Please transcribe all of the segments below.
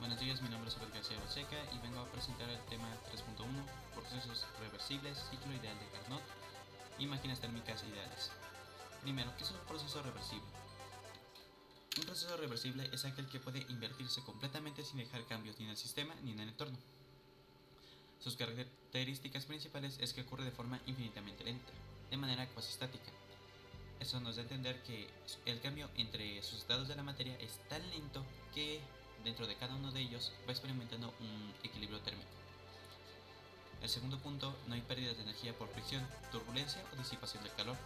Buenos días, mi nombre es Abel García Baseca y vengo a presentar el tema 3.1, procesos reversibles, ciclo ideal de Carnot y máquinas térmicas ideales. Primero, ¿qué es un proceso reversible? Un proceso reversible es aquel que puede invertirse completamente sin dejar cambios ni en el sistema ni en el entorno. Sus características principales es que ocurre de forma infinitamente lenta, de manera cuasi estática. Eso nos da a entender que el cambio entre sus estados de la materia es tan lento que dentro de cada uno de ellos va experimentando un equilibrio térmico. El segundo punto, no hay pérdidas de energía por fricción, turbulencia o disipación del calor.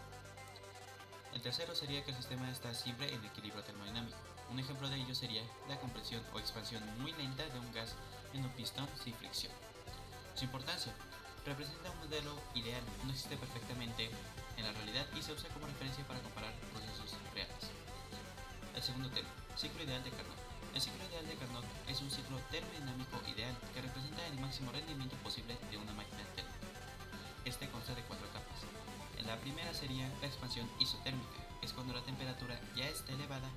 El tercero sería que el sistema está siempre en equilibrio termodinámico. Un ejemplo de ello sería la compresión o expansión muy lenta de un gas en un pistón sin fricción. Su importancia: representa un modelo ideal, no existe perfectamente en la realidad y se usa como referencia para comparar procesos reales. El segundo tema, ciclo ideal de Carnot. El ciclo ideal de Carnot es un ciclo termodinámico ideal que representa el máximo rendimiento posible de una máquina térmica. Este consta de 4 etapas. La primera sería la expansión isotérmica, es cuando la temperatura ya está elevada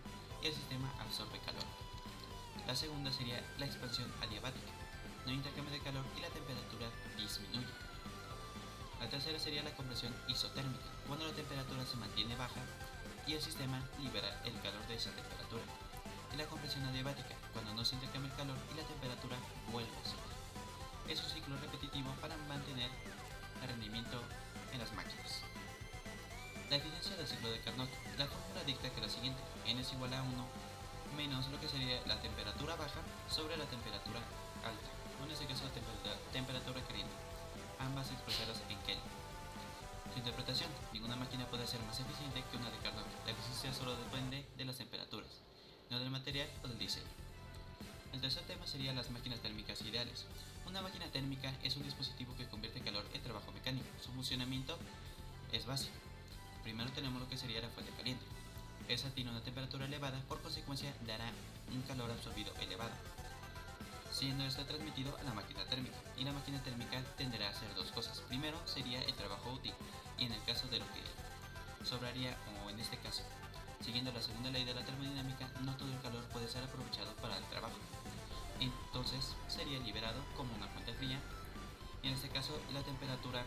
y el sistema absorbe calor. La segunda sería la expansión adiabática, no hay intercambio de calor y la temperatura disminuye. La tercera sería la compresión isotérmica, cuando la temperatura se mantiene baja y el sistema libera el calor de esa temperatura. Y la compresión adiabática, cuando no se intercambia el calor y la temperatura vuelve a subir. Es un ciclo repetitivo para mantener el rendimiento en las máquinas. La eficiencia del ciclo de Carnot. La fórmula dicta que la siguiente: n es igual a 1 menos lo que sería la temperatura baja sobre la temperatura alta, o en este caso la temperatura caliente, ambas expresadas en Kelvin. Su interpretación: ninguna máquina puede ser más eficiente que una de Carnot. La eficiencia solo depende de las temperaturas, no del material o del diseño. El tercer tema sería las máquinas térmicas ideales. Una máquina térmica es un dispositivo que convierte calor en trabajo mecánico. Su funcionamiento es básico. Primero tenemos lo que sería la fuente caliente. Esa tiene una temperatura elevada, por consecuencia dará un calor absorbido elevado, siendo este transmitido a la máquina térmica, y la máquina térmica tenderá a hacer dos cosas. Primero sería el trabajo útil, y en el caso de lo que sobraría, o en este caso, siguiendo la segunda ley de la termodinámica, no todo el calor puede ser aprovechado para el trabajo. Entonces sería liberado como una fuente fría, y en este caso la temperatura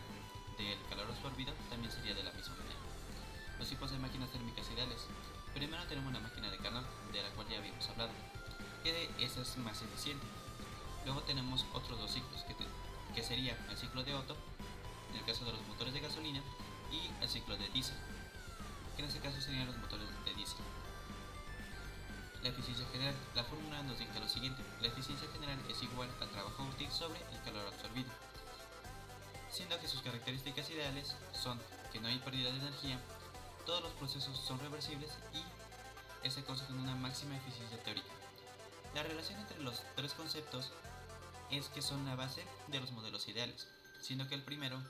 del calor absorbido también sería de la misma manera. Los tipos de máquinas térmicas ideales. Primero tenemos la máquina de Carnot, de la cual ya habíamos hablado, que esa es más eficiente. Luego tenemos otros dos ciclos, que sería el ciclo de Otto, en el caso de los motores de gasolina, y el ciclo de diésel, que en este caso serían los motores de diésel. La eficiencia general. La fórmula nos dicta lo siguiente: la eficiencia general es igual al trabajo útil sobre el calor absorbido, siendo que sus características ideales son que no hay pérdida de energía, todos los procesos son reversibles y se consta en una máxima eficiencia teórica. La relación entre los tres conceptos es que son la base de los modelos ideales, siendo que el primero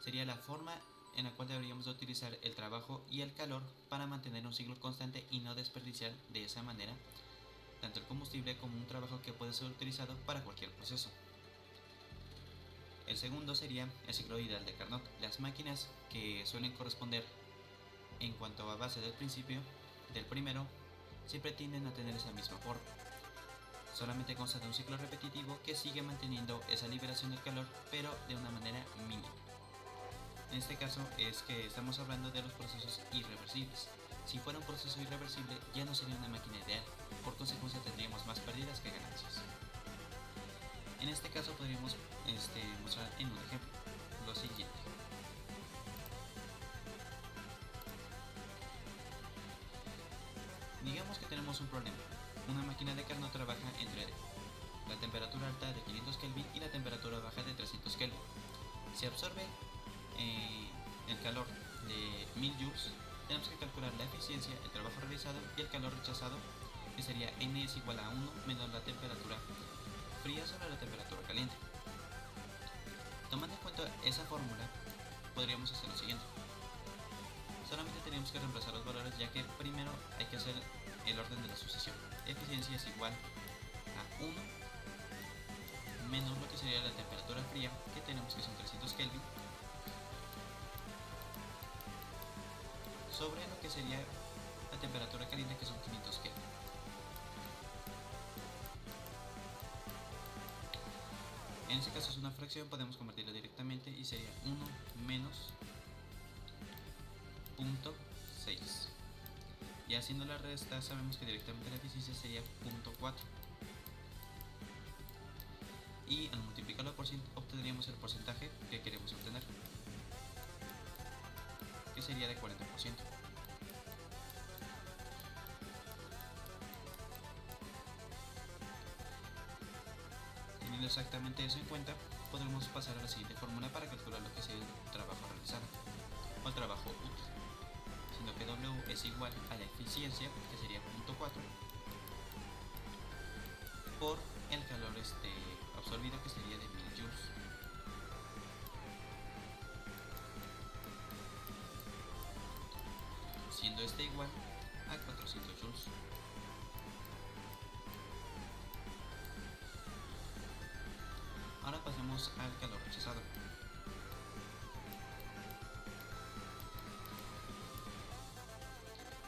sería la forma en la cual deberíamos de utilizar el trabajo y el calor para mantener un ciclo constante y no desperdiciar de esa manera tanto el combustible como un trabajo que puede ser utilizado para cualquier proceso. El segundo sería el ciclo ideal de Carnot. Las máquinas que suelen corresponder en cuanto a base del principio del primero siempre tienden a tener esa misma forma. Solamente consta de un ciclo repetitivo que sigue manteniendo esa liberación del calor, pero de una manera mínima. En este caso es que estamos hablando de los procesos irreversibles. Si fuera un proceso irreversible ya no sería una máquina ideal, por consecuencia tendríamos más pérdidas que ganancias. En este caso podríamos mostrar en un ejemplo lo siguiente. Digamos que tenemos un problema. Una máquina de Carnot trabaja entre la temperatura alta de 500 Kelvin y la temperatura baja de 300 Kelvin. Se absorbe el calor de 1000 joules. Tenemos que calcular la eficiencia, el trabajo realizado y el calor rechazado, que sería n es igual a 1 menos la temperatura fría sobre la temperatura caliente. Tomando en cuenta esa fórmula, podríamos hacer lo siguiente. Solamente tenemos que reemplazar los valores, ya que primero hay que hacer el orden de la sucesión. Eficiencia es igual a 1 menos lo que sería la temperatura fría, que tenemos que son 300 Kelvin, sobre lo que sería la temperatura caliente, que son 500 Kelvin. En este caso es una fracción, podemos convertirla directamente y sería 1 menos 0.6. Y haciendo la resta sabemos que directamente la eficiencia sería 0.4. Y al multiplicarlo por 100 obtendríamos el porcentaje que queremos obtener, que sería de 40%. Teniendo exactamente eso en cuenta, podremos pasar a la siguiente fórmula para calcular lo que sería el trabajo realizado o el trabajo útil, siendo que W es igual a la eficiencia, que sería 0.4, por el calor absorbido, que sería de 1000 joules. Siendo este igual a 400 joules. Ahora pasemos al calor rechazado.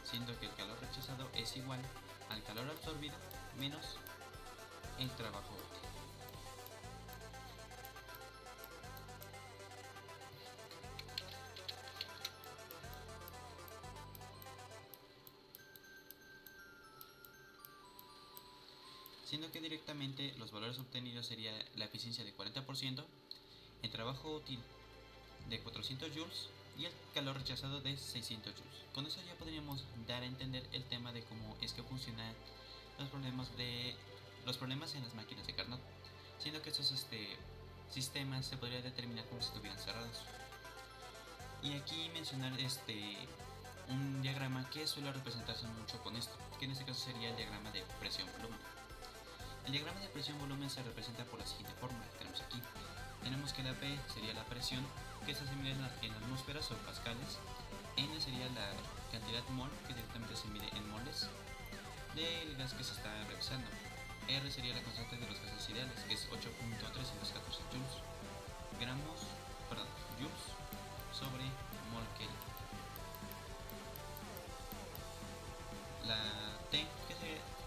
Siendo que el calor rechazado es igual al calor absorbido menos el trabajo útil. Siendo que directamente los valores obtenidos sería la eficiencia de 40%, el trabajo útil de 400 joules y el calor rechazado de 600 joules. Con eso ya podríamos dar a entender el tema de cómo es que funcionan los problemas en las máquinas de Carnot, siendo que estos sistemas se podría determinar como si estuvieran cerrados. Y aquí mencionar un diagrama que suele representarse mucho con esto, que en este caso sería el diagrama de presión-volumen. El diagrama de presión-volumen se representa por la siguiente fórmula que tenemos aquí. Tenemos que la P sería la presión, que se mide en atmósferas o pascales. N sería la cantidad mol, que directamente se mide en moles, del gas que se está realizando. R sería la constante de los gases ideales, que es 8.314 joules sobre mol Kelvin. La T,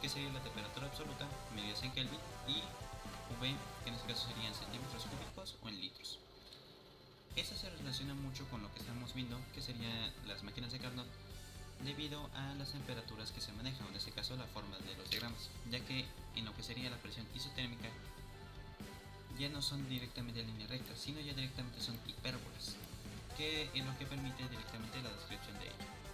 que sería la temperatura absoluta, medida en Kelvin, y V, que en este caso sería en centímetros cúbicos o en litros. Esto se relaciona mucho con lo que estamos viendo, que serían las máquinas de Carnot, debido a las temperaturas que se manejan, en este caso la forma de los diagramas, ya que en lo que sería la presión isotérmica ya no son directamente líneas rectas, sino ya directamente son hipérbolas, que es lo que permite directamente la descripción de ello.